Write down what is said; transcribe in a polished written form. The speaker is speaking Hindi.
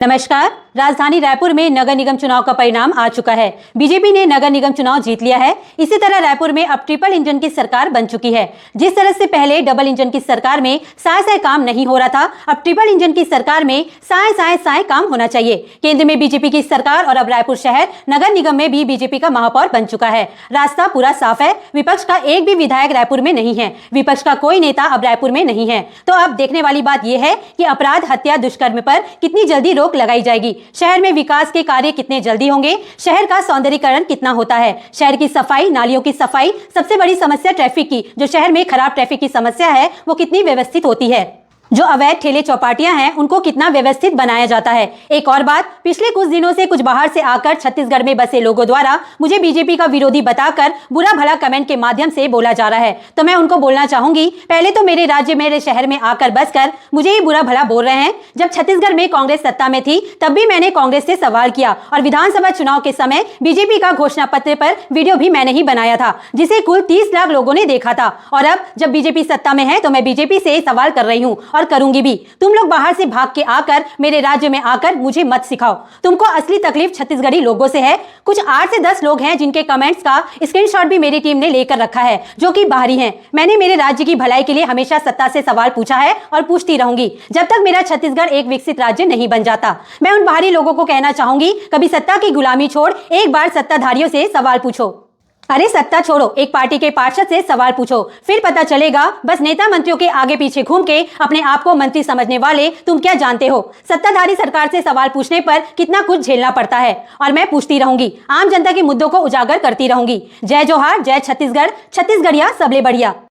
नमस्कार। राजधानी रायपुर में नगर निगम चुनाव का परिणाम आ चुका है। बीजेपी ने नगर निगम चुनाव जीत लिया है। इसी तरह रायपुर में अब ट्रिपल इंजन की सरकार बन चुकी है। जिस तरह से पहले डबल इंजन की सरकार में साय साय काम नहीं हो रहा था, अब ट्रिपल इंजन की सरकार में साय साय साय काम होना चाहिए। केंद्र में बीजेपी की सरकार और अब रायपुर शहर नगर निगम में भी बीजेपी का महापौर बन चुका है। रास्ता पूरा साफ है। विपक्ष का एक भी विधायक रायपुर में नहीं है। विपक्ष का कोई नेता अब रायपुर में नहीं है। तो अब देखने वाली बात यह है कि अपराध, हत्या, दुष्कर्म पर कितनी जल्दी रोक लगाई जाएगी। शहर में विकास के कार्य कितने जल्दी होंगे। शहर का सौंदर्यीकरण कितना होता है। शहर की सफाई, नालियों की सफाई, सबसे बड़ी समस्या ट्रैफिक की, जो शहर में खराब ट्रैफिक की समस्या है, वो कितनी व्यवस्थित होती है। जो अवैध ठेले चौपाटियां हैं, उनको कितना व्यवस्थित बनाया जाता है। एक और बात, पिछले कुछ दिनों से कुछ बाहर से आकर छत्तीसगढ़ में बसे लोगों द्वारा मुझे बीजेपी का विरोधी बताकर बुरा भला कमेंट के माध्यम से बोला जा रहा है। तो मैं उनको बोलना चाहूंगी, पहले तो मेरे राज्य, मेरे शहर में आकर बसकर मुझे ही बुरा भला बोल रहे हैं। जब छत्तीसगढ़ में कांग्रेस सत्ता में थी, तब भी मैंने कांग्रेस से सवाल किया और विधानसभा चुनाव के समय बीजेपी का घोषणा पत्र पर वीडियो भी मैंने ही बनाया था, जिसे कुल 30 लाख लोगों ने देखा था। और अब जब बीजेपी सत्ता में है, तो मैं बीजेपी से सवाल कर रही हूँ और करूंगी भी। तुम लोग बाहर से भाग के आकर मेरे राज्य में आकर मुझे मत सिखाओ। तुमको असली तकलीफ छत्तीसगढ़ी लोगों से है। कुछ 8 से 10 लोग हैं जिनके कमेंट्स का स्क्रीनशॉट भी मेरी टीम ने लेकर रखा है, जो कि बाहरी हैं। मैंने मेरे राज्य की भलाई के लिए हमेशा सत्ता से सवाल पूछा है और पूछती रहूंगी, जब तक मेरा छत्तीसगढ़ एक विकसित राज्य नहीं बन जाता। मैं उन बाहरी लोगों को कहना चाहूंगी, कभी सत्ता की गुलामी छोड़ एक बार सत्ताधारियों से सवाल पूछो। अरे सत्ता छोड़ो, एक पार्टी के पार्षद से सवाल पूछो, फिर पता चलेगा। बस नेता मंत्रियों के आगे पीछे घूम के अपने आप को मंत्री समझने वाले तुम क्या जानते हो। सत्ताधारी सरकार से सवाल पूछने पर कितना कुछ झेलना पड़ता है। और मैं पूछती रहूंगी, आम जनता के मुद्दों को उजागर करती रहूंगी। जय जोहार, जय छत्तीसगढ़, छत्तीसगढ़िया सबले बढ़िया।